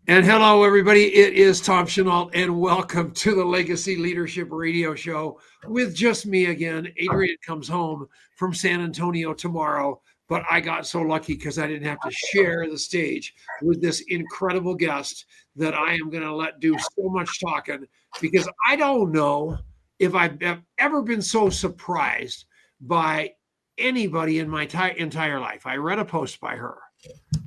And hello, everybody. It is Tom Chenault, and welcome to the Legacy Leadership Radio Show with just me again. Adrian comes home from San Antonio tomorrow, but I got so lucky because I didn't have to share the stage with this incredible guest that I am going to let do so much talking because I don't know if I've ever been so surprised by anybody in my entire life. I read a post by her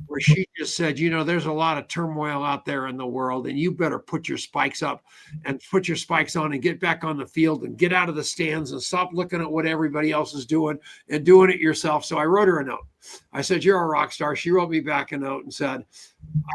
where she just said, there's a lot of turmoil out there in the world, and you better put your spikes up and put your spikes on and get back on the field and get out of the stands and stop looking at what everybody else is doing and doing it yourself. So I wrote her a note. I said, "You're a rock star." She wrote me back a note and said,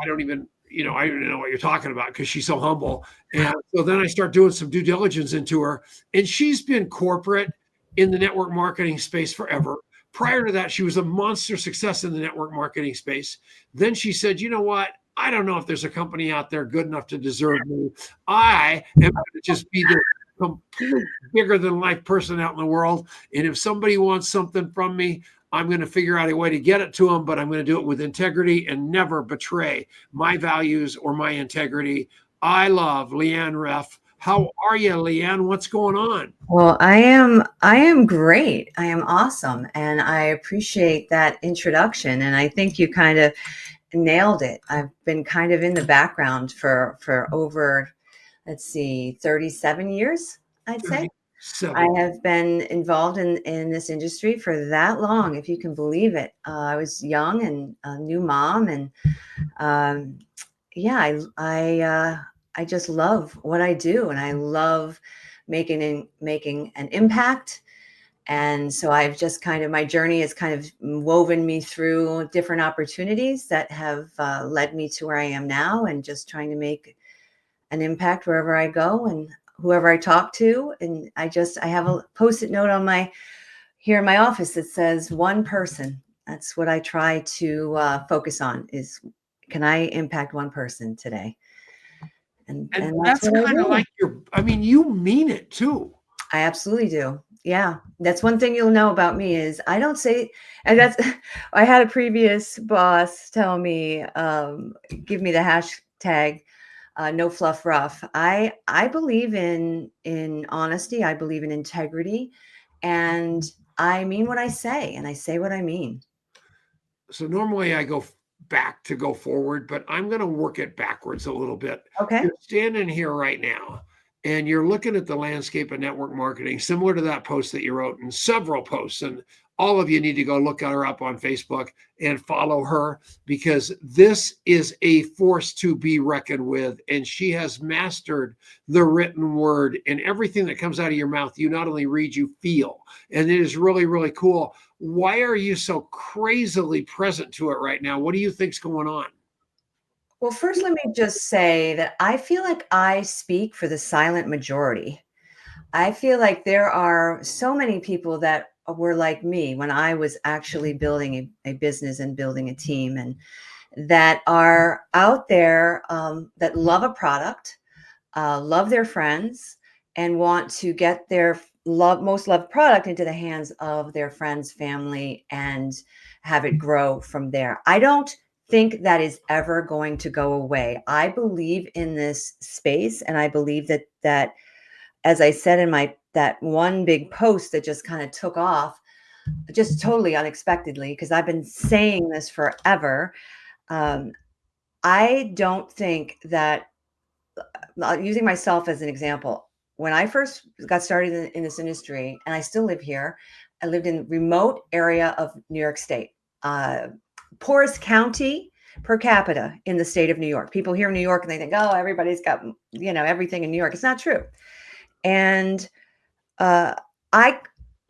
I don't even know what you're talking about because she's so humble. And so then I start doing some due diligence into her, and she's been corporate in the network marketing space forever. Prior to that, she was a monster success in the network marketing space. Then she said, "You know what? I don't know if there's a company out there good enough to deserve me. I am going to just be the complete bigger than life person out in the world. And if somebody wants something from me, I'm going to figure out a way to get it to them, but I'm going to do it with integrity and never betray my values or my integrity." I love LeeAnne Ruff. How are you, LeeAnne? What's going on? Well, I am great. I am awesome. And I appreciate that introduction. And I think you kind of nailed it. I've been kind of in the background for over, 37 years, I'd say. I 37. have been involved in this industry for that long, if you can believe it. I was young and a new mom, and um, yeah, I just love what I do, and I love making an impact. And so I've just kind of, my journey has kind of woven me through different opportunities that have led me to where I am now, and just trying to make an impact wherever I go and whoever I talk to. And I have a post-it note on here in my office that says one person. That's what I try to focus on, is can I impact one person today? And And that's that's what I kind of do. like you mean it too. I absolutely do. Yeah, that's one thing you'll know about me is I don't say, and that's, I had a previous boss tell me, give me the hashtag, no fluff rough. I believe in honesty. I believe in integrity, and I mean what I say, and I say what I mean. So normally I go back to go forward, but I'm going to work it backwards a little bit. Okay. You're standing here right now and you're looking at the landscape of network marketing, similar to that post that you wrote, and several posts. And all of you need to go look her up on Facebook and follow her because this is a force to be reckoned with. And she has mastered the written word, and everything that comes out of your mouth, you not only read, you feel. And it is really, really cool. Why are you so crazily present to it right now? What do you think's going on? Well, first, let me just say that I feel like I speak for the silent majority. I feel like there are so many people that were like me when I was actually building a business and building a team, and that are out there, that love a product, love their friends, and want to get their most loved product into the hands of their friends, family, and have it grow from there. I don't think that is ever going to go away. I believe in this space, and I believe that, as I said in my that one big post that just kind of took off, just totally unexpectedly, because I've been saying this forever. Um, I don't think that, using myself as an example, when I first got started in this industry, and I still live here, I lived in a remote area of New York State, uh, poorest county per capita in the state of New York. People hear New York and they think, oh, everybody's got everything in New York. It's not true. And uh, I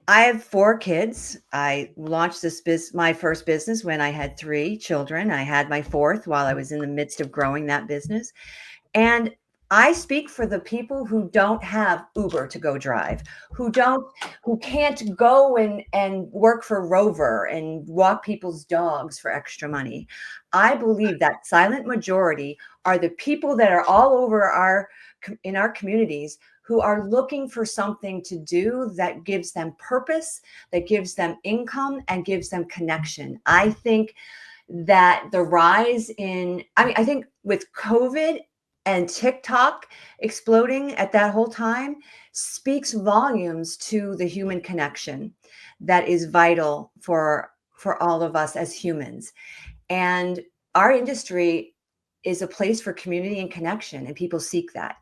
I have 4 kids. I launched my first business when I had 3 children. I had my fourth while I was in the midst of growing that business. And I speak for the people who don't have Uber to go drive, who can't go and work for Rover and walk people's dogs for extra money. I believe that silent majority are the people that are all over in our communities, who are looking for something to do that gives them purpose, that gives them income, and gives them connection. I think that the rise in, I think with COVID and TikTok exploding at that whole time speaks volumes to the human connection that is vital for all of us as humans. And our industry is a place for community and connection, and people seek that.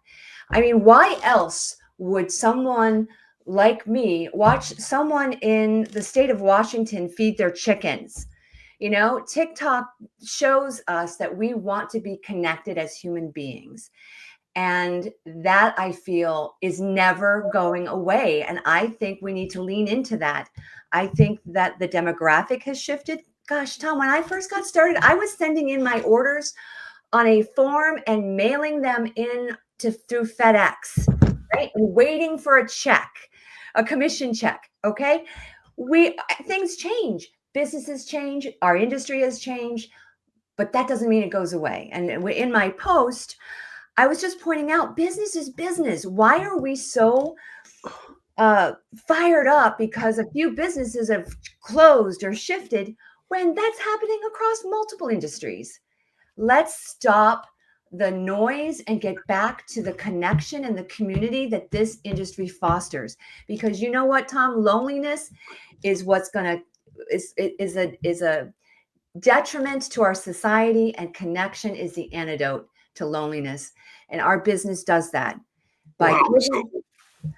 I mean, why else would someone like me watch someone in the state of Washington feed their chickens? You know, TikTok shows us that we want to be connected as human beings. And that, I feel, is never going away. And I think we need to lean into that. I think that the demographic has shifted. Gosh, Tom, when I first got started, I was sending in my orders on a form and mailing them in through FedEx, right? And waiting for a check, a commission check. Okay. Things change, businesses change, our industry has changed, but that doesn't mean it goes away. And in my post, I was just pointing out business is business. Why are we so fired up because a few businesses have closed or shifted when that's happening across multiple industries? Let's stop the noise and get back to the connection and the community that this industry fosters. Because you know what, Tom? Loneliness is what's going to is a detriment to our society, and connection is the antidote to loneliness. And our business does that by Wow. So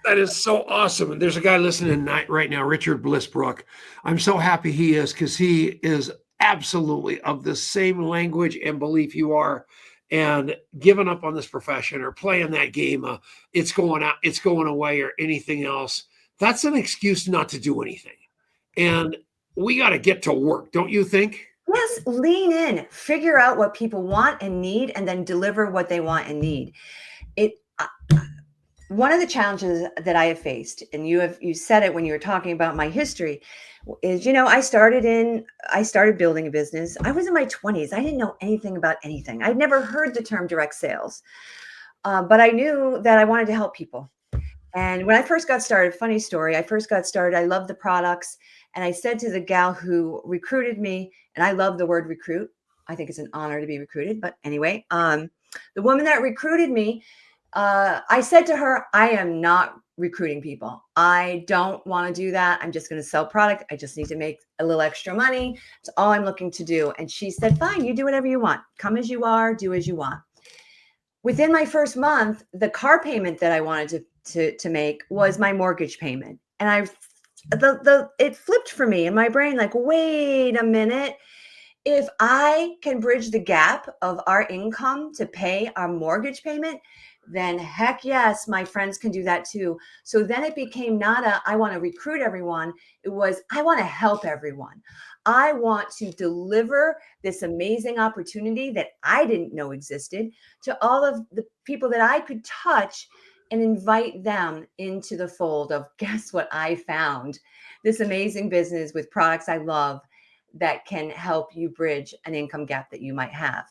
that is so awesome. And there's a guy listening right now, Richard Blissbrook. I'm so happy he is, because he is absolutely of the same language and belief you are, and giving up on this profession or playing that game, it's going out, it's going away, or anything else. That's an excuse not to do anything. And we got to get to work, don't you think? Yes, lean in, figure out what people want and need, and then deliver what they want and need. One of the challenges that I have faced, and you said it when you were talking about my history, is, I started building a business. I was in my 20s. I didn't know anything about anything. I'd never heard the term direct sales, but I knew that I wanted to help people. And when I first got started, funny story, I loved the products. And I said to the gal who recruited me, and I love the word recruit. I think it's an honor to be recruited. But anyway, the woman that recruited me, I said to her, I am not recruiting people. I don't want to do that. I'm just going to sell product. I just need to make a little extra money. That's all I'm looking to do. And she said, fine, you do whatever you want. Come as you are, do as you want. Within my first month, the car payment that I wanted to make was my mortgage payment. And it flipped for me in my brain, like, wait a minute. If I can bridge the gap of our income to pay our mortgage payment, then heck yes, my friends can do that too. So then it became not I want to recruit everyone. It was, I want to help everyone. I want to deliver this amazing opportunity that I didn't know existed to all of the people that I could touch, and invite them into the fold of, guess what I found? This amazing business with products I love that can help you bridge an income gap that you might have.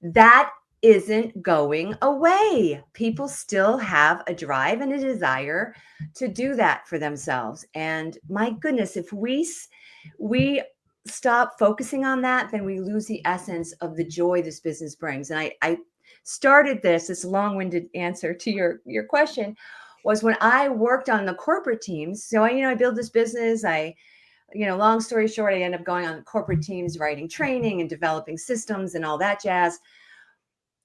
That isn't going away. People still have a drive and a desire to do that for themselves. And my goodness, if we stop focusing on that, then we lose the essence of the joy this business brings. And I started this long-winded answer to your question was when I worked on the corporate teams. So I built this business. Long story short, I ended up going on corporate teams, writing training and developing systems and all that jazz.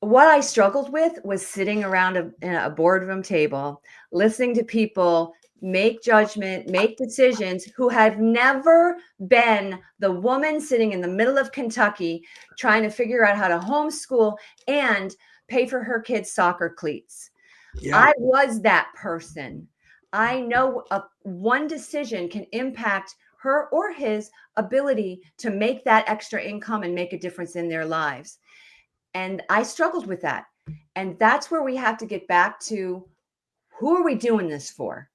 What I struggled with was sitting around a boardroom table, listening to people make judgment, make decisions, who have never been the woman sitting in the middle of Kentucky trying to figure out how to homeschool and pay for her kids' soccer cleats. Yeah. I was that person. I know one decision can impact her or his ability to make that extra income and make a difference in their lives. And I struggled with that. And that's where we have to get back to, who are we doing this for?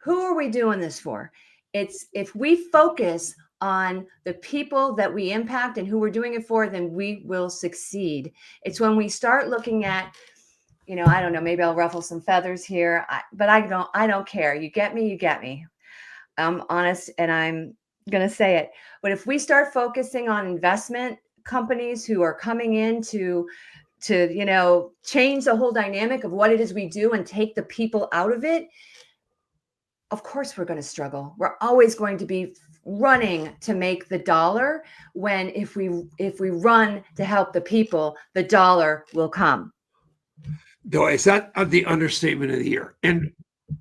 Who are we doing this for? It's, if we focus on the people that we impact and who we're doing it for, then we will succeed. It's when we start looking at, I don't know, maybe I'll ruffle some feathers here, but I don't care. You get me. I'm honest and I'm going to say it. But if we start focusing on investment, companies who are coming in to change the whole dynamic of what it is we do and take the people out of it, of course we're going to struggle. We're always going to be running to make the dollar, when if we run to help the people, the dollar will come. Though, is that the understatement of the year? And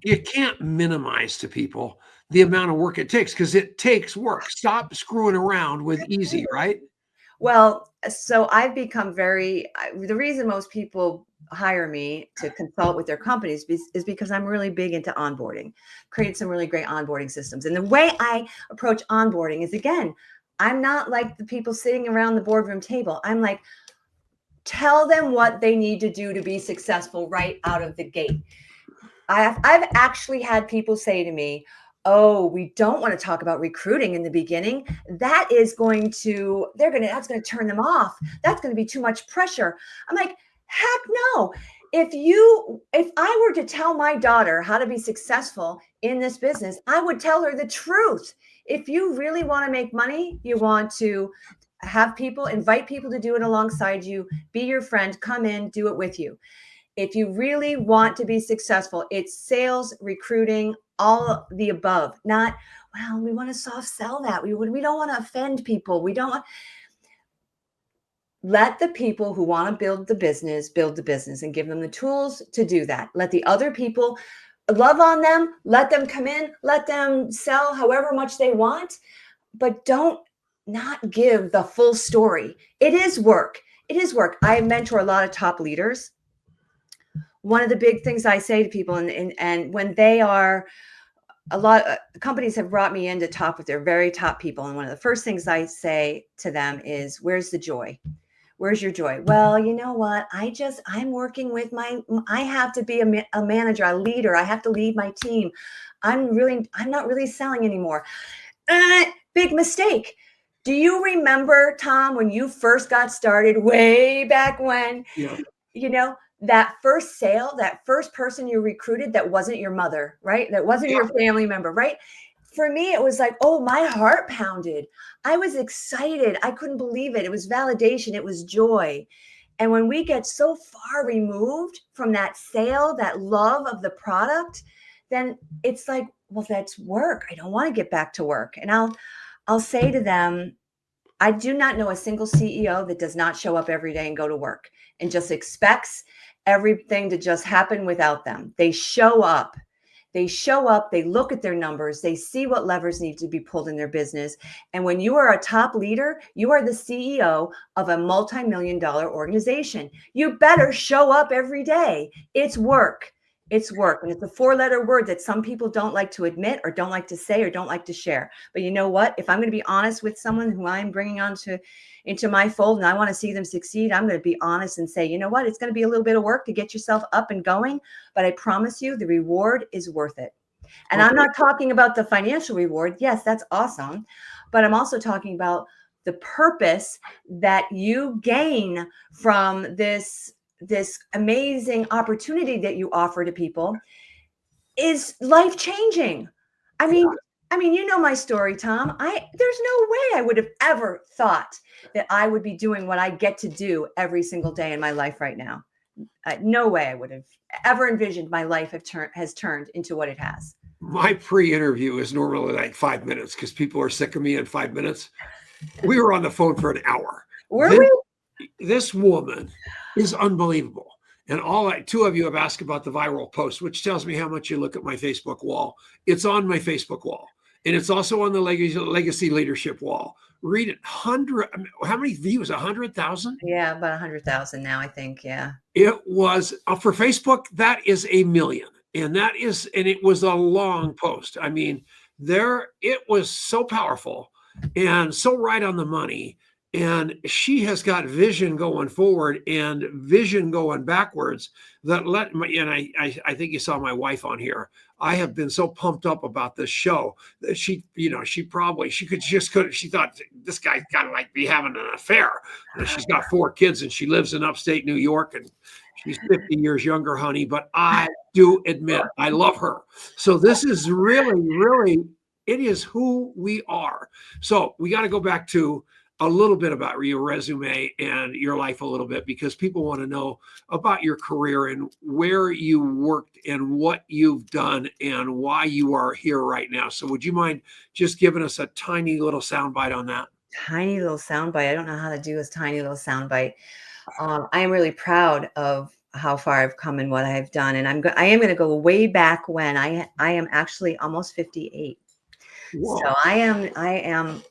you can't minimize to people the amount of work it takes, because it takes work. Stop screwing around with easy, right? Well, so I've become the reason most people hire me to consult with their companies is because I'm really big into onboarding, create some really great onboarding systems. And the way I approach onboarding is, again, I'm not like the people sitting around the boardroom table. I'm like, tell them what they need to do to be successful right out of the gate. I've actually had people say to me, oh, we don't want to talk about recruiting in the beginning. That's going to turn them off. That's going to be too much pressure. I'm like, heck no. If I were to tell my daughter how to be successful in this business, I would tell her the truth. If you really want to make money, you want to invite people to do it alongside you, be your friend, come in, do it with you. If you really want to be successful, it's sales, recruiting, all the above. Not, well, we want to soft sell that. We don't want to offend people. Let the people who want to build the business and give them the tools to do that. Let the other people love on them. Let them come in. Let them sell however much they want. But don't not give the full story. It is work. It is work. I mentor a lot of top leaders. One of the big things I say to people, and when they are, a lot of companies have brought me in to talk with their very top people. And one of the first things I say to them is, where's the joy? Where's your joy? Well, you know what? I'm working with I have to be a manager, a leader. I have to lead my team. I'm not really selling anymore. Big mistake. Do you remember, Tom, when you first got started way back when, that first sale, that first person you recruited that wasn't your mother, right? That wasn't your family member, right? For me, it was like, oh, my heart pounded. I was excited. I couldn't believe it. It was validation. It was joy. And when we get so far removed from that sale, that love of the product, then it's like, well, that's work. I don't want to get back to work. And I'll say to them, I do not know a single CEO that does not show up every day and go to work and just expects everything to just happen without them. They show up. They look at their numbers, they see what levers need to be pulled in their business. And when you are a top leader, you are the CEO of a multi-million-dollar organization. You better show up every day. It's work. It's work. And it's a 4-letter word that some people don't like to admit or don't like to say or don't like to share. But you know what? If I'm going to be honest with someone who I'm bringing into my fold and I want to see them succeed, I'm going to be honest and say, you know what? It's going to be a little bit of work to get yourself up and going. But I promise you the reward is worth it. And I'm not talking about the financial reward. Yes, that's awesome. But I'm also talking about the purpose that you gain from this amazing opportunity that you offer to people is life-changing. I mean, you know my story, Tom. There's no way I would have ever thought that I would be doing what I get to do every single day in my life right now. No way I would have ever envisioned my life has turned into what it has. My pre-interview is normally like 5 minutes because people are sick of me in 5 minutes. We were on the phone for an hour. Were we? This woman is unbelievable. And two of you have asked about the viral post, which tells me how much you look at my Facebook wall. It's on my Facebook wall. And it's also on the Legacy Leadership wall. Read it. How many views? 100,000? Yeah, about 100,000 now, I think. Yeah. It was for Facebook. That is 1 million. And it was a long post. I mean, it was so powerful and so right on the money. And she has got vision going forward and vision going backwards I think you saw my wife on here. I have been so pumped up about this show that she thought this guy's got to be having an affair. And she's got 4 kids and she lives in upstate New York and she's 50 years younger, honey. But I do admit I love her. So this is really, really, it is who we are. So we got to go back to a little bit about your resume and your life a little bit, because people want to know about your career and where you worked and what you've done and why you are here right now. So would you mind just giving us a tiny little soundbite on that? Tiny little soundbite. I don't know how to do this tiny little soundbite. I am really proud of how far I've come and what I've done, and I am going to go way back when I am actually almost 58. So Whoa. I am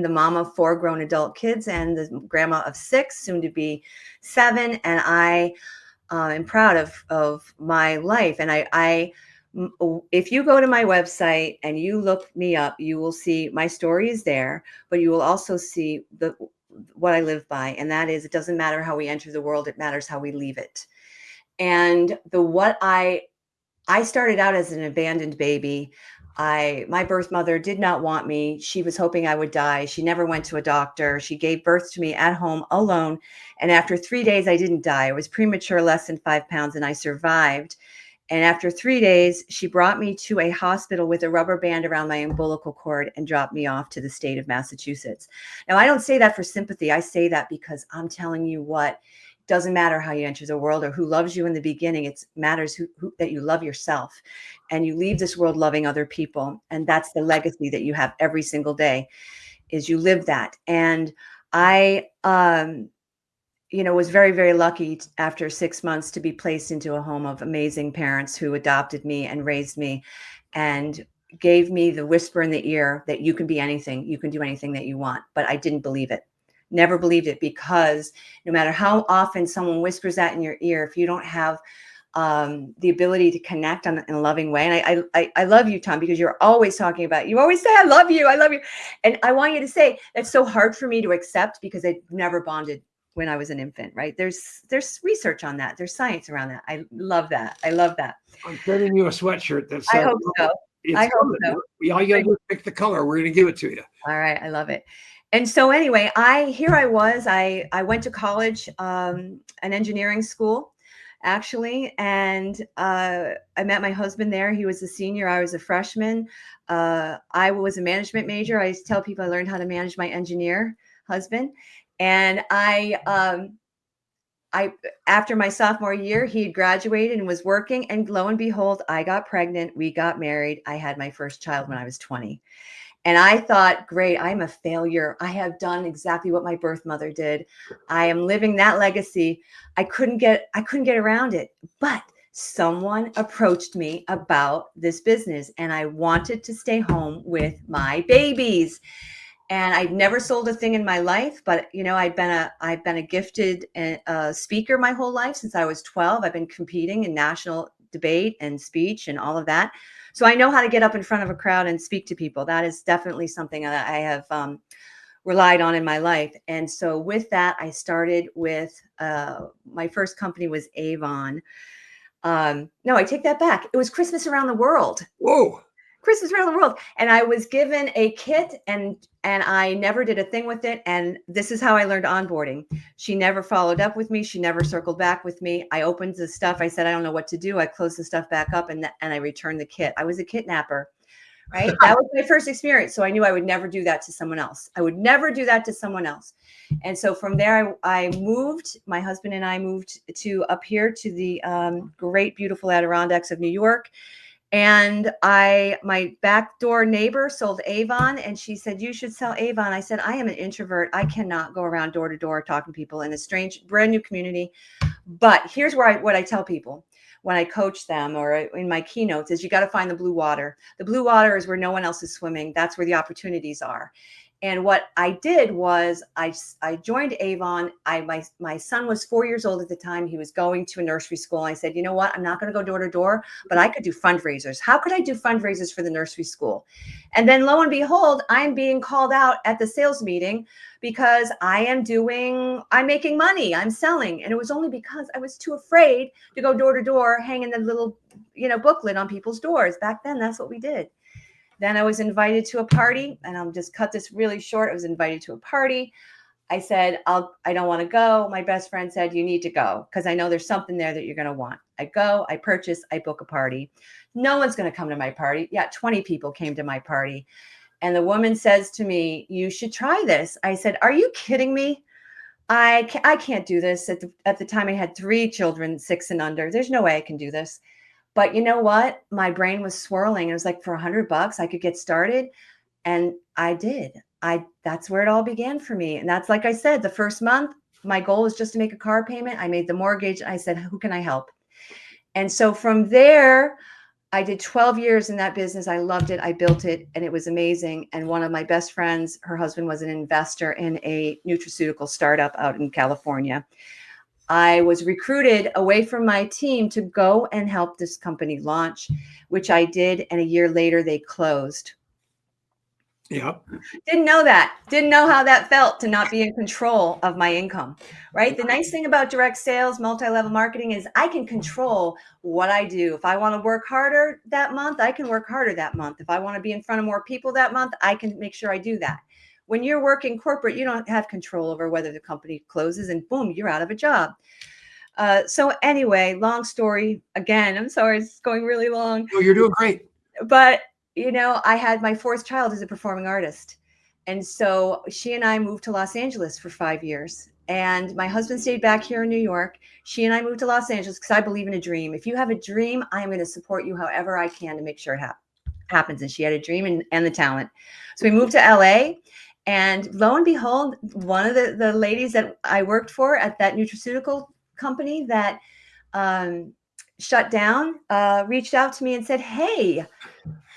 the mom of 4 grown adult kids and the grandma of 6, soon to be 7, and I am proud of my life. And if you go to my website and you look me up, you will see my story is there, but you will also see what I live by, and that is, it doesn't matter how we enter the world; it matters how we leave it. And I started out as an abandoned baby. My birth mother did not want me. She was hoping I would die. She never went to a doctor. She gave birth to me at home alone. And after 3 days, I didn't die. I was premature, less than 5 pounds, and I survived. And after 3 days, she brought me to a hospital with a rubber band around my umbilical cord and dropped me off to the state of Massachusetts. Now, I don't say that for sympathy. I say that because I'm telling you what, doesn't matter how you enter the world or who loves you in the beginning. It matters that you love yourself and you leave this world loving other people. And that's the legacy that you have every single day, is you live that. And I, was very, very lucky after 6 months to be placed into a home of amazing parents who adopted me and raised me and gave me the whisper in the ear that you can be anything, you can do anything that you want. But I didn't believe it. Never believed it, because no matter how often someone whispers that in your ear, if you don't have the ability to connect in a loving way. And I love you, Tom, because you're always talking about, you always say, I love you. I love you. And I want you to say that's so hard for me to accept because I never bonded when I was an infant, right? There's research on that. There's science around that. I love that. I love that. I'm sending you a sweatshirt that's I hope so. it's I hope good. so. All you gotta do is pick the color. We're gonna give it to you. All right. I love it. And so anyway, I went to college, an engineering school, actually. And I met my husband there. He was a senior. I was a freshman. I was a management major. I tell people I learned how to manage my engineer husband. And after my sophomore year, he had graduated and was working. And lo and behold, I got pregnant. We got married. I had my first child when I was 20. And I thought, great, I'm a failure. I have done exactly what my birth mother did. I am living that legacy. I couldn't get around it. But someone approached me about this business, and I wanted to stay home with my babies. And I'd never sold a thing in my life, but I've been a gifted speaker my whole life since I was 12. I've been competing in national debate and speech and all of that. So I know how to get up in front of a crowd and speak to people. That is definitely something that I have relied on in my life. And so with that, I started with my first company was Avon. No, I take that back. It was Christmas Around the World. Whoa. Christmas Around the World. And I was given a kit and I never did a thing with it. And this is how I learned onboarding. She never followed up with me. She never circled back with me. I opened the stuff. I said, I don't know what to do. I closed the stuff back up and I returned the kit. I was a kidnapper, right? That was my first experience. So I knew I would never do that to someone else. I would never do that to someone else. And so from there, I moved, my husband and I moved up here to the great, beautiful Adirondacks of New York. And my backdoor neighbor sold Avon, and she said, you should sell Avon. I said, I am an introvert. I cannot go around door to door talking to people in a strange, brand new community. But here's what I tell people when I coach them or in my keynotes is you got to find the blue water. The blue water is where no one else is swimming. That's where the opportunities are. And what I did was I joined Avon. My son was 4 years old at the time. He was going to a nursery school. I said, you know what? I'm not going to go door to door, but I could do fundraisers. How could I do fundraisers for the nursery school? And then lo and behold, I'm being called out at the sales meeting because I'm making money. I'm selling. And it was only because I was too afraid to go door to door, hanging the little, booklet on people's doors. Back then, that's what we did. Then I was invited to a party, and I'll just cut this really short. I was invited to a party. I said, I don't want to go. My best friend said, you need to go because I know there's something there that you're going to want. I go, I purchase, I book a party. No one's going to come to my party. Yeah, 20 people came to my party. And the woman says to me, "You should try this." I said, "Are you kidding me? I can't do this." At the time I had 3 children, 6 and under. There's no way I can do this. But you know what? My brain was swirling. It was like, for $100 I could get started. And I did. That's where it all began for me. And that's, like I said, the first month, my goal was just to make a car payment. I made the mortgage. I said, "Who can I help?" And so from there, I did 12 years in that business. I loved it. I built it and it was amazing. And one of my best friends, her husband was an investor in a nutraceutical startup out in California. I was recruited away from my team to go and help this company launch, which I did. And a year later, they closed. Yeah. Didn't know that. Didn't know how that felt to not be in control of my income, right? The nice thing about direct sales, multi-level marketing is I can control what I do. If I want to work harder that month, I can work harder that month. If I want to be in front of more people that month, I can make sure I do that. When you're working corporate, you don't have control over whether the company closes and boom, you're out of a job. So anyway, long story. Again, I'm sorry, it's going really long. No, you're doing great. But I had my 4th child as a performing artist. And so she and I moved to Los Angeles for 5 years. And my husband stayed back here in New York. She and I moved to Los Angeles because I believe in a dream. If you have a dream, I'm going to support you however I can to make sure it happens. And she had a dream and the talent. So we moved to LA. And lo and behold, one of the ladies that I worked for at that nutraceutical company that shut down reached out to me and said, "Hey,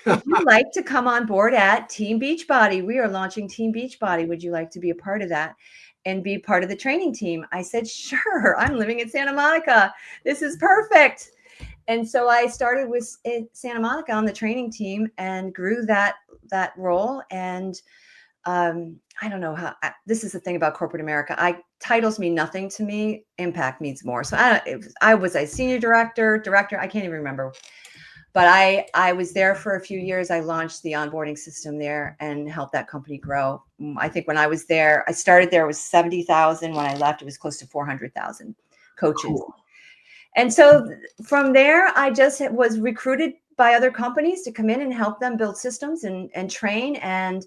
would you like to come on board at Team Beachbody? We are launching Team Beachbody. Would you like to be a part of that and be part of the training team?" I said, "Sure. I'm living in Santa Monica. This is perfect." And so I started with Santa Monica on the training team and grew that role. And I don't know how. This is the thing about corporate America. Titles mean nothing to me. Impact means more. So I was a senior director. I can't even remember. But I was there for a few years. I launched the onboarding system there and helped that company grow. I think when I was there, I started there was 70,000. When I left, it was close to 400,000 coaches. Cool. And so from there, I just was recruited by other companies to come in and help them build systems and train. And,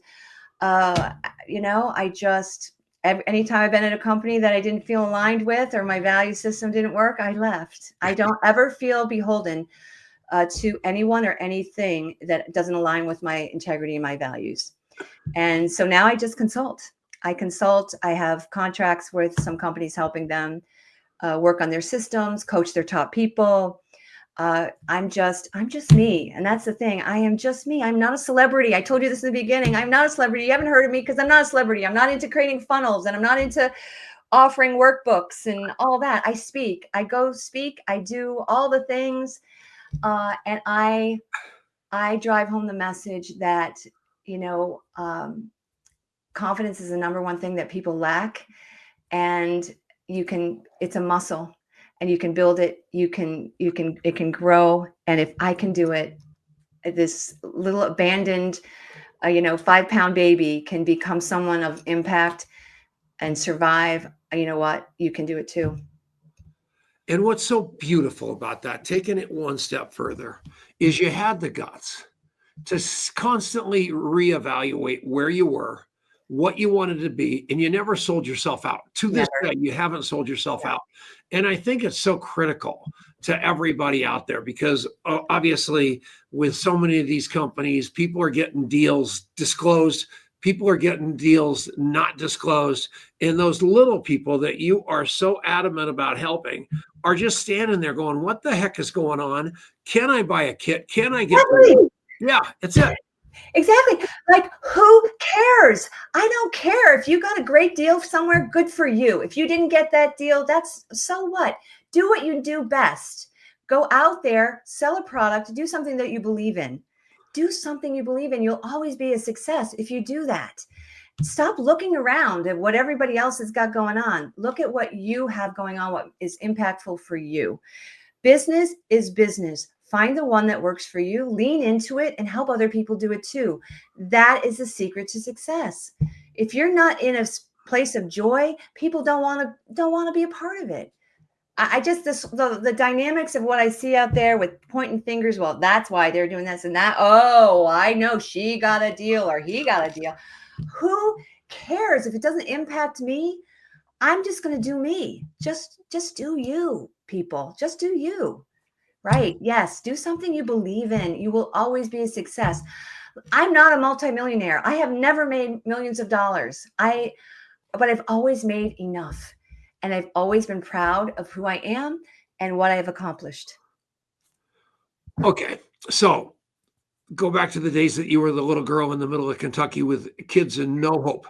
I just, anytime I've been at a company that I didn't feel aligned with or my value system didn't work, I left. I don't ever feel beholden to anyone or anything that doesn't align with my integrity and my values. And so now I just consult. I have contracts with some companies helping them work on their systems, coach their top people. I'm just me. And that's the thing. I am just me. I'm not a celebrity. I told you this in the beginning. I'm not a celebrity. You haven't heard of me because I'm not a celebrity. I'm not into creating funnels and I'm not into offering workbooks and all that. I go speak. I do all the things. And I drive home the message that, confidence is the number one thing that people lack. And it's a muscle and you can build it. It can grow. And if I can do it, this little abandoned, 5-pound baby can become someone of impact and survive. You know what? You can do it too. And what's so beautiful about that, taking it one step further, is you had the guts to constantly reevaluate where you were, what you wanted to be, and you never sold yourself out. To this day, you haven't sold yourself out. And I think it's so critical to everybody out there because obviously with so many of these companies, people are getting deals disclosed. People are getting deals not disclosed. And those little people that you are so adamant about helping are just standing there going, what the heck is going on? Can I buy a kit? Can I get? Yeah, it's it. Exactly. Like, who cares? I don't care. If you got a great deal somewhere, good for you. If you didn't get that deal, that's so what? Do what you do best. Go out there, sell a product, do something that you believe in. Do something you believe in. You'll always be a success if you do that. Stop looking around at what everybody else has got going on. Look at what you have going on, what is impactful for you. Business is business. Find the one that works for you, lean into it, and help other people do it too. That is the secret to success. If you're not in a place of joy, people don't want to be a part of it. I just the dynamics of what I see out there with pointing fingers. Well, that's why they're doing this and that. Oh, I know she got a deal or he got a deal. Who cares if it doesn't impact me? I'm just going to do me. Just do you, people. Just do you. Right? Yes, do something you believe in. You will always be a success. I'm not a multimillionaire. I have never made millions of dollars. But I've always made enough. And I've always been proud of who I am and what I've accomplished. Okay. So go back to the days that you were the little girl in the middle of Kentucky with kids and no hope.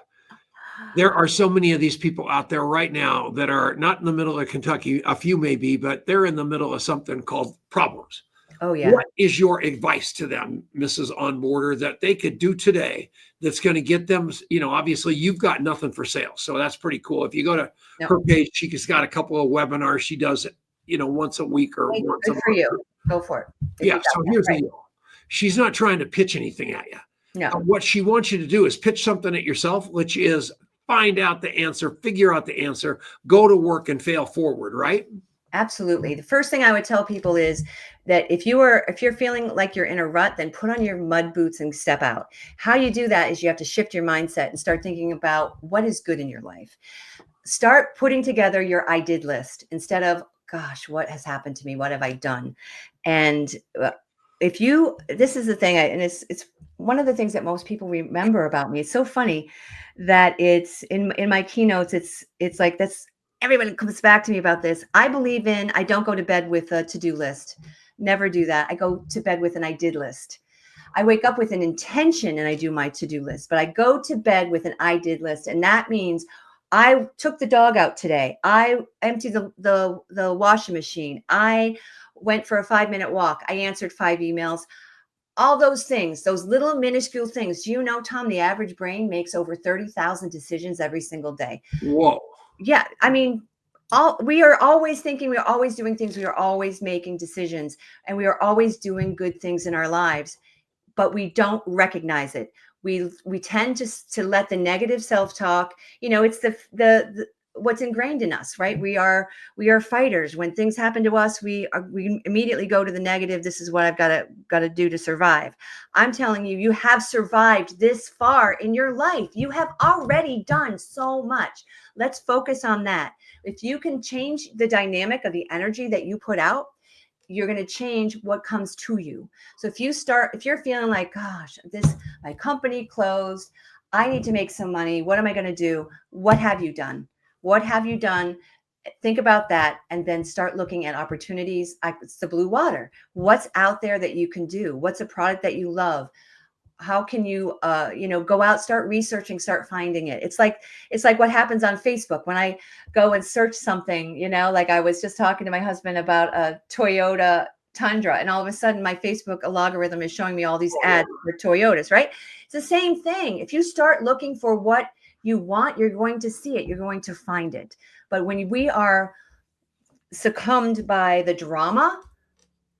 There are so many of these people out there right now that are not in the middle of Kentucky. A few may be, but they're in the middle of something called problems. Oh, yeah. What is your advice to them, Mrs. Onboarder, that they could do today that's going to get them, obviously you've got nothing for sale. So that's pretty cool. If you go to her page, she's got a couple of webinars. She does it, once a week or once a month. For you. Go for it. Yeah. So here's the deal. She's not trying to pitch anything at you. No. What she wants you to do is pitch something at yourself, which is find out the answer, figure out the answer, go to work and fail forward, right? Absolutely. The first thing I would tell people is that if you're feeling like you're in a rut, then put on your mud boots and step out. How you do that is you have to shift your mindset and start thinking about what is good in your life. Start putting together your I did list instead of, gosh, what has happened to me? What have I done? And this is the thing, and it's one of the things that most people remember about me. It's so funny that it's in my keynotes. It's like this. Everybody comes back to me about this. I don't go to bed with a to-do list. Never do that. I go to bed with an I did list. I wake up with an intention and I do my to-do list, but I go to bed with an I did list. And that means I took the dog out today. I emptied the washing machine. I went for a 5-minute walk. I answered 5 emails. All those things, those little minuscule things. Do you know, Tom, the average brain makes over 30,000 decisions every single day. Whoa. Yeah. I mean, we are always thinking, we are always doing things. We are always making decisions, and we are always doing good things in our lives, but we don't recognize it. We tend to let the negative self-talk, it's the what's ingrained in us, right? We are fighters. When things happen to us, we immediately go to the negative. This is what I've got to do to survive. I'm telling you, you have survived this far in your life. You have already done so much. Let's focus on that. If you can change the dynamic of the energy that you put out, you're going to change what comes to you. So if you're feeling like, gosh, my company closed, I need to make some money. What am I going to do? What have you done? What have you done? Think about that, and then start looking at opportunities. It's the blue water. What's out there that you can do? What's a product that you love? How can you, go out, start researching, start finding it. It's like what happens on Facebook when I go and search something, like I was just talking to my husband about a Toyota Tundra, and all of a sudden my Facebook algorithm is showing me all these ads for Toyotas, right? It's the same thing. If you start looking for what you want, you're going to see it. You're going to find it. But when we are succumbed by the drama,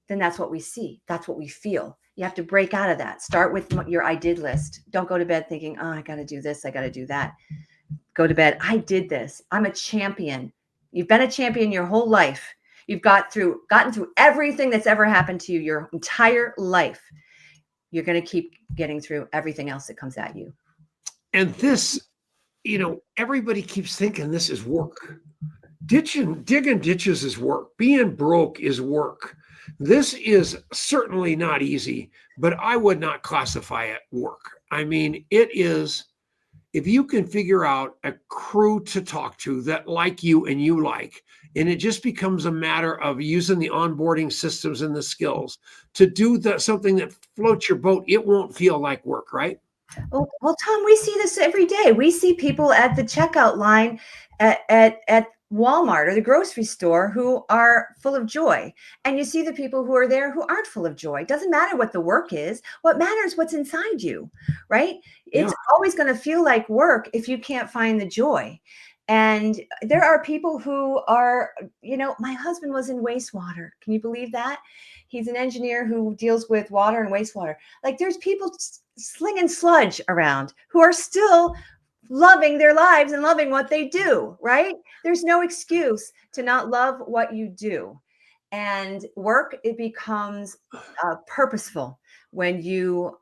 then that's what we see. That's what we feel. You have to break out of that. Start with your I did list. Don't go to bed thinking, oh, I got to do this. I got to do that. Go to bed. I did this. I'm a champion. You've been a champion your whole life. You've gotten through everything that's ever happened to you your entire life. You're going to keep getting through everything else that comes at you. And this, everybody keeps thinking this is work. Digging ditches is work. Being broke is work. This is certainly not easy, but I would not classify it work. I mean, it is, if you can figure out a crew to talk to that like you and you like, and it just becomes a matter of using the onboarding systems and the skills to do something that floats your boat, it won't feel like work, right? Well, Tom, we see this every day. We see people at the checkout line at Walmart or the grocery store who are full of joy. And you see the people who are there who aren't full of joy. It doesn't matter what the work is. What matters is what's inside you, right? It's always going to feel like work if you can't find the joy. And there are people who are, my husband was in wastewater. Can you believe that? He's an engineer who deals with water and wastewater. Like, there's people slinging sludge around who are still loving their lives and loving what they do, right? There's no excuse to not love what you do. And work, it becomes purposeful when you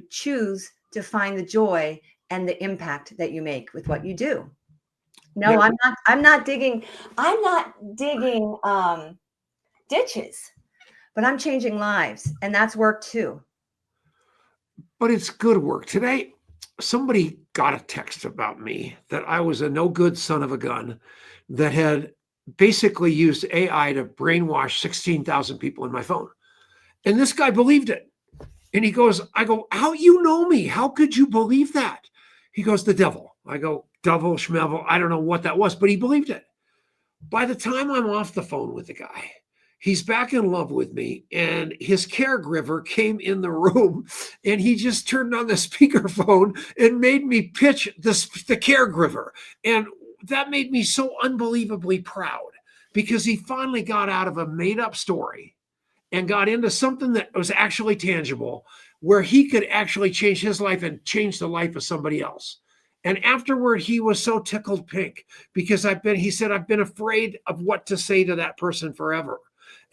choose to find the joy and the impact that you make with what you do. No, Now, I'm not digging ditches, but I'm changing lives, and that's work too. but it's good work. Today, somebody got a text about me that I was a no good son of a gun that had basically used AI to brainwash 16,000 people in my phone. And this guy believed it. And he goes, I go, how you know me? How could you believe that? He goes, the devil. I go, devil, schmevel. I don't know what that was, but he believed it. By the time I'm off the phone with the guy, he's back in love with me, and his caregiver came in the room, and he just turned on the speakerphone and made me pitch the caregiver. And that made me so unbelievably proud because he finally got out of a made up story and got into something that was actually tangible, where he could actually change his life and change the life of somebody else. And afterward, he was so tickled pink because he said, I've been afraid of what to say to that person forever.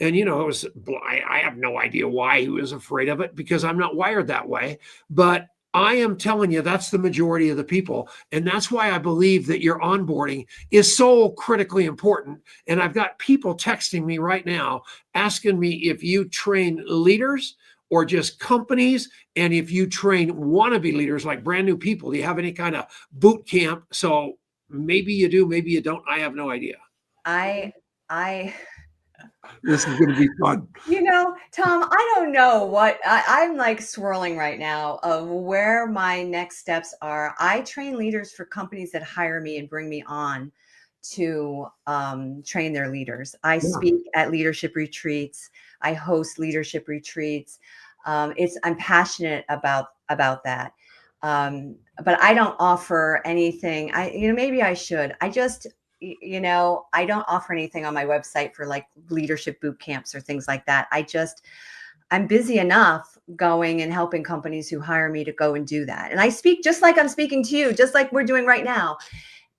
And, it was, I have no idea why he was afraid of it because I'm not wired that way. But I am telling you, that's the majority of the people. And that's why I believe that your onboarding is so critically important. And I've got people texting me right now asking me if you train leaders or just companies, and if you train wannabe leaders like brand new people. Do you have any kind of boot camp? So maybe you do, maybe you don't. I have no idea. I This is going to be fun. Tom, I don't know what I'm like swirling right now of where my next steps are. I train leaders for companies that hire me and bring me on to train their leaders. I speak at leadership retreats. I host leadership retreats. I'm passionate about that. But I don't offer anything. Maybe I should. I don't offer anything on my website for like leadership boot camps or things like that. I'm busy enough going and helping companies who hire me to go and do that. And I speak just like I'm speaking to you, just like we're doing right now.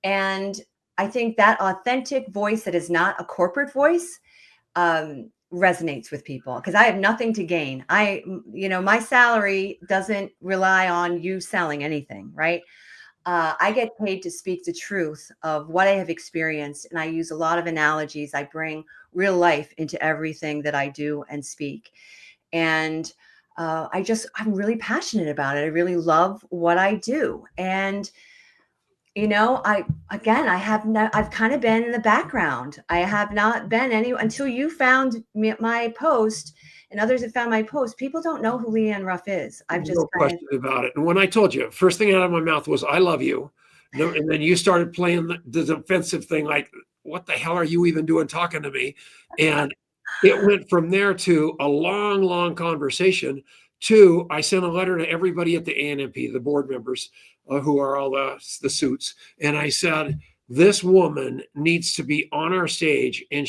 And I think that authentic voice that is not a corporate voice resonates with people because I have nothing to gain. My salary doesn't rely on you selling anything, right? I get paid to speak the truth of what I have experienced. And I use a lot of analogies. I bring real life into everything that I do and speak. And I'm really passionate about it. I really love what I do. And, I've kind of been in the background. I have not been until you found my post and others have found my post. People don't know who LeeAnne Ruff is. No question about it. And when I told you, first thing out of my mouth was, I love you. And then you started playing the defensive thing, like, what the hell are you even doing talking to me? And it went from there to a long, long conversation to I sent a letter to everybody at the ANMP, the board members who are all the suits. And I said, this woman needs to be on our stage and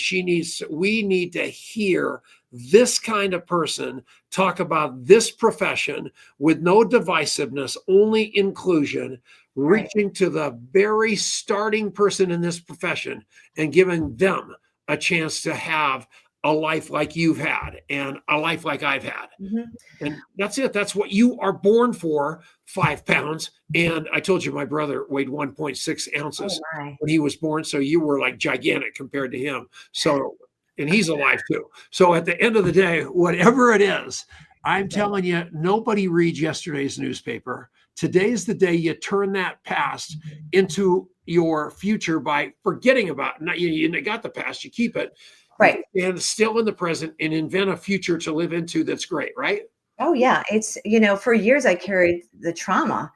we need to hear this kind of person talk about this profession with no divisiveness, only inclusion, reaching to the very starting person in this profession and giving them a chance to have a life like you've had and a life like I've had. Mm-hmm. And that's it. That's what you are born for, 5 pounds. And I told you my brother weighed 1.6 ounces when he was born. So you were like gigantic compared to him. So, and he's alive too. So at the end of the day, whatever it is, I'm telling you, nobody reads yesterday's newspaper. Today's the day you turn that past into your future by forgetting about it. You got the past, you keep it. Right. And still in the present and invent a future to live into that's great, right? Oh, yeah. It's, for years I carried the trauma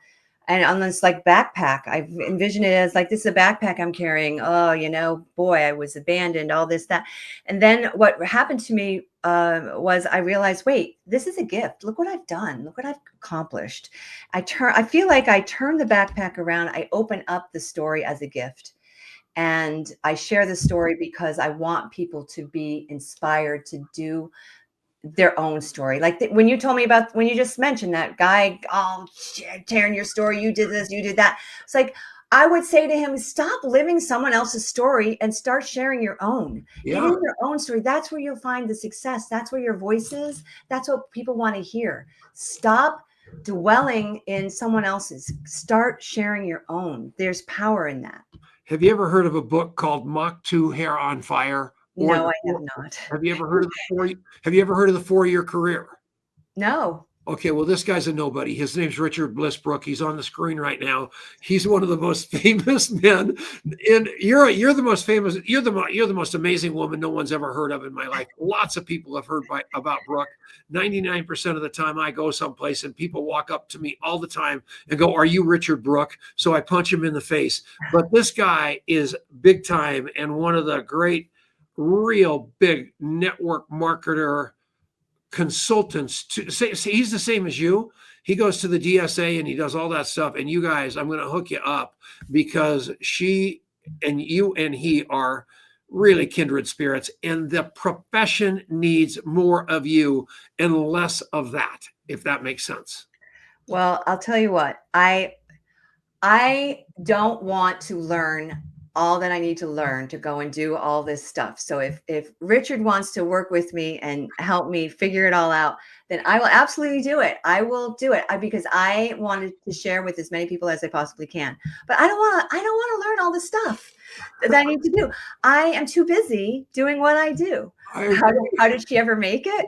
and on this like backpack. I envisioned it as like, this is a backpack I'm carrying. Oh, boy, I was abandoned, all this, that. And then what happened to me was I realized, wait, this is a gift. Look what I've done. Look what I've accomplished. I feel like I turn the backpack around. I open up the story as a gift. And I share the story because I want people to be inspired to do their own story. Like when you told me about, when you just mentioned that guy, oh, tearing your story, you did this, you did that. It's like, I would say to him, stop living someone else's story and start sharing your own. Get in your own story. That's where you'll find the success. That's where your voice is. That's what people want to hear. Stop dwelling in someone else's. Start sharing your own. There's power in that. Have you ever heard of a book called Mach 2 Hair on Fire? No, I have not. Have you ever heard of have you ever heard of the 4-year career? No. Okay, well, this guy's a nobody. His name's Richard Blissbrook. He's on the screen right now. He's one of the most famous men, and you're the most famous. You're the most amazing woman no one's ever heard of in my life. Lots of people have heard about Brooke. 99% of the time, I go someplace and people walk up to me all the time and go, "Are you Richard Brooke?" So I punch him in the face. But this guy is big time and one of the great, real big network marketer consultants to say he's the same as you. He goes to the DSA and he does all that stuff. And you guys, I'm going to hook you up because she and you and he are really kindred spirits, and the profession needs more of you and less of that, if that makes sense. Well, I'll tell you what, I don't want to learn all that I need to learn to go and do all this stuff. So if Richard wants to work with me and help me figure it all out, then I will absolutely do it. I will do it because I wanted to share with as many people as I possibly can. But I don't want to learn all the stuff that I need to do. I am too busy doing what I do. How did she ever make it?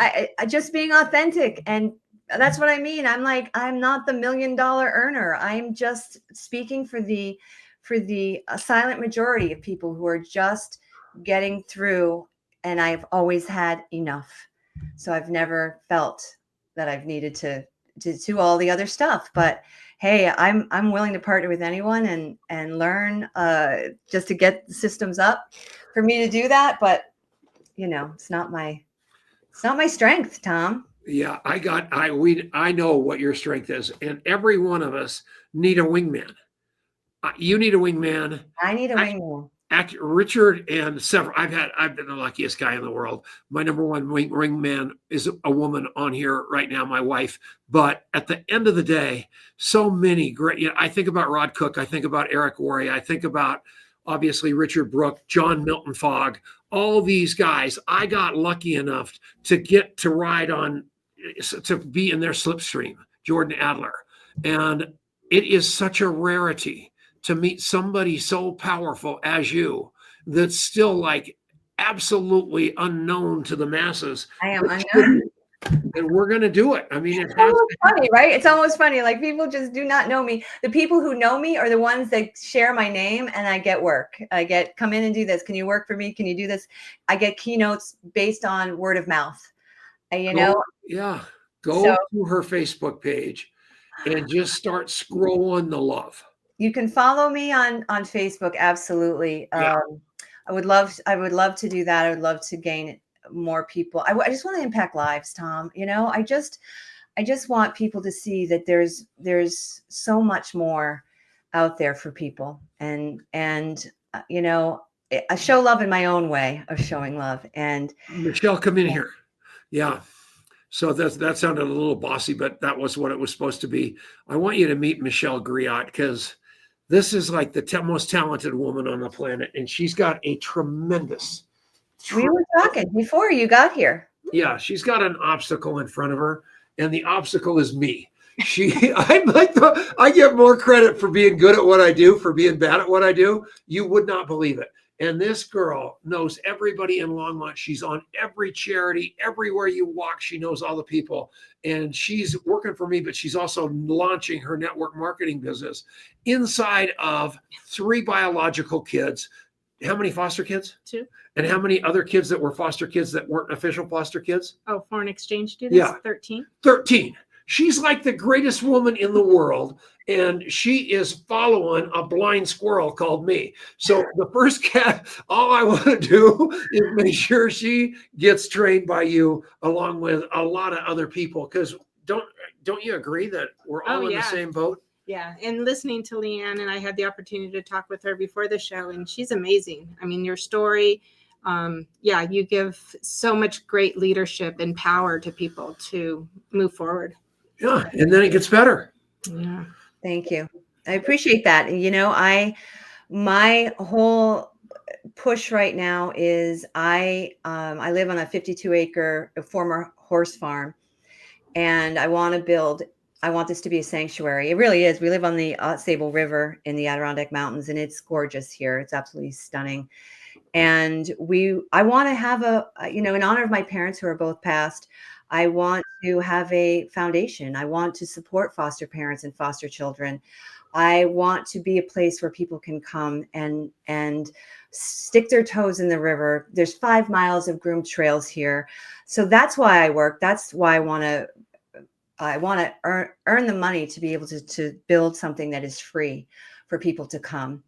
I just being authentic, and that's what I mean. I'm not the $1 million earner. I'm just speaking for the silent majority of people who are just getting through, and I've always had enough. So I've never felt that I've needed to do all the other stuff. But hey, I'm willing to partner with anyone and learn just to get the systems up for me to do that. But it's not my strength, Tom. Yeah, I know what your strength is, and every one of us need a wingman. You need a wingman. I need a wingman. Richard and several. I've been the luckiest guy in the world. My number one wingman is a woman on here right now, my wife. But at the end of the day, so many great. I think about Rod Cook. I think about Eric Worre. I think about obviously Richard Brooke, John Milton Fogg. All these guys. I got lucky enough to get to ride on, to be in their slipstream. Jordan Adler, and it is such a rarity to meet somebody so powerful as you that's still like absolutely unknown to the masses. I am unknown. And we're going to do it. I mean, it's almost funny, right? It's almost funny. Like people just do not know me. The people who know me are the ones that share my name, and I get work. Come in and do this. Can you work for me? Can you do this? I get keynotes based on word of mouth. Go to her Facebook page and just start scrolling the love. You can follow me on Facebook. Absolutely. Yeah. I would love to do that. I would love to gain more people. I just want to impact lives, Tom. I just want people to see that there's so much more out there for people, and I show love in my own way of showing love. And Michelle, come in here. Yeah. So that sounded a little bossy, but that was what it was supposed to be. I want you to meet Michelle Griot, because this is like the most talented woman on the planet, and she's got a tremendous. We were talking before you got here. Yeah, she's got an obstacle in front of her, and the obstacle is me. I get more credit for being good at what I do, for being bad at what I do. You would not believe it. And this girl knows everybody in Longmont. She's on every charity, everywhere you walk. She knows all the people. And she's working for me, but she's also launching her network marketing business inside of 3 biological kids. How many foster kids? 2. And how many other kids that were foster kids that weren't official foster kids? Oh, foreign exchange students? Yeah. 13. 13. She's like the greatest woman in the world, and she is following a blind squirrel called me. So the first cat, all I want to do is make sure she gets trained by you along with a lot of other people. Because don't you agree that we're all in the same boat? Yeah. And listening to LeeAnne, and I had the opportunity to talk with her before the show, and she's amazing. I mean, your story, Yeah, you give so much great leadership and power to people to move forward. Yeah. And then it gets better. Yeah. Thank you. I appreciate that. And, my whole push right now is I live on a 52-acre former horse farm, and I want this to be a sanctuary. It really is. We live on the Sable River in the Adirondack Mountains, and it's gorgeous here. It's absolutely stunning. And I want to have in honor of my parents who are both passed, I want to have a foundation. I want to support foster parents and foster children. I want to be a place where people can come and stick their toes in the river. There's 5 miles of groomed trails here. So that's why I work. That's why I want to earn the money to be able to build something that is free for people to come.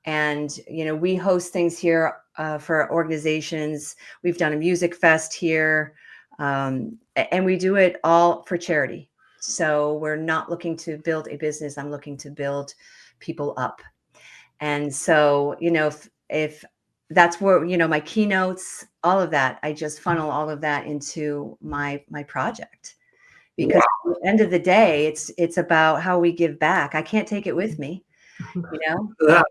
And, we host things here for organizations. We've done a music fest here, and we do it all for charity. So we're not looking to build a business. I'm looking to build people up. And so, if that's where, my keynotes, all of that, I just funnel all of that into my project. Because at the end of the day, it's about how we give back. I can't take it with me, Yeah.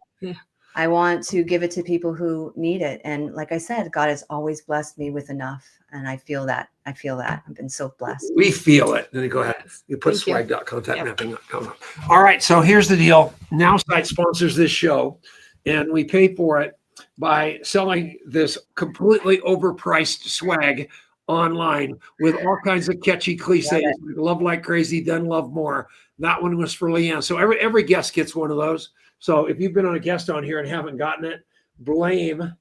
I want to give it to people who need it. And like I said, God has always blessed me with enough. And I feel that. I've been so blessed. We feel it. Then go ahead. You put Thank you. swag.contactmapping.com. All right. So here's the deal. Now Site sponsors this show, and we pay for it by selling this completely overpriced swag online with all kinds of catchy cliches. Like love like crazy, then love more. That one was for LeeAnne. So every guest gets one of those. So if you've been on a guest on here and haven't gotten it, blame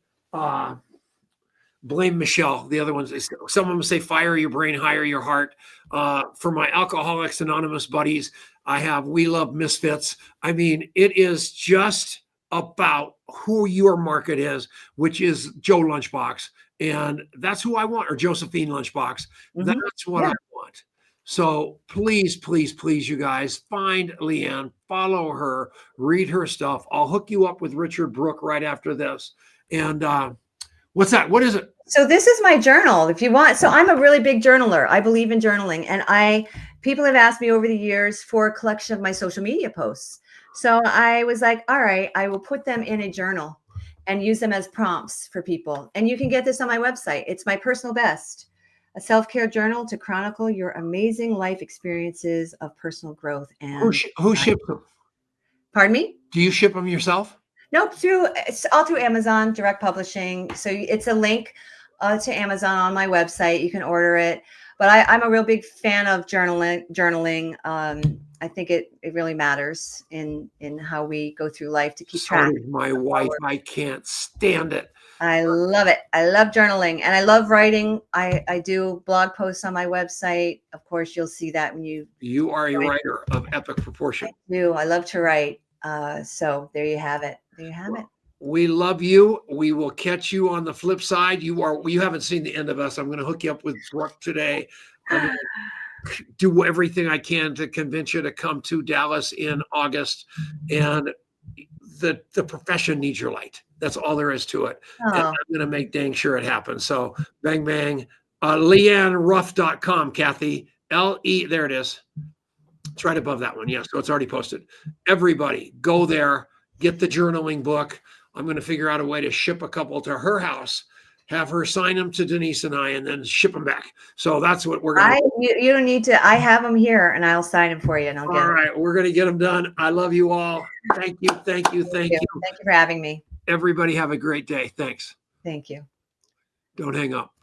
Michelle. The other ones, some of them say fire your brain, hire your heart. For my Alcoholics Anonymous buddies, I have We Love Misfits. I mean, it is just about who your market is, which is Joe Lunchbox. And that's who I want, or Josephine Lunchbox. Mhm. That's what I want. So please, please, please, you guys, find LeeAnne, follow her, read her stuff. I'll hook you up with Richard Brooke right after this. And what's that? What is it? So this is my journal, if you want. So I'm a really big journaler. I believe in journaling. And people have asked me over the years for a collection of my social media posts. So I was like, all right, I will put them in a journal and use them as prompts for people. And you can get this on my website. It's my personal best. A self-care journal to chronicle your amazing life experiences of personal growth. And who ships them? Pardon me? Do you ship them yourself? Nope, it's all through Amazon, direct publishing. So it's a link to Amazon on my website. You can order it. But I'm a real big fan of journaling. I think it really matters in how we go through life to keep track. My wife, I can't stand it. I love it. I love journaling and I love writing. I do blog posts on my website. Of course, you'll see that when you are a writer of epic proportion. I do. I love to write. So there you have it. There you have it. We love you. We will catch you on the flip side. You haven't seen the end of us. I'm going to hook you up with Brooke today. I'm going to do everything I can to convince you to come to Dallas in August. And the profession needs your light. That's all there is to it. And I'm going to make dang sure it happens. So bang, bang. LeeAnneRuff.com, Kathy. there it is. It's right above that one. Yeah, so it's already posted. Everybody go there, get the journaling book. I'm going to figure out a way to ship a couple to her house, have her sign them to Denise and I, and then ship them back. So that's what we're going to do. You don't need to. I have them here and I'll sign them for you and I'll get them. All right, we're going to get them done. I love you all. Thank you. Thank you. Thank you. Thank you for having me. Everybody have a great day. Thanks. Thank you. Don't hang up.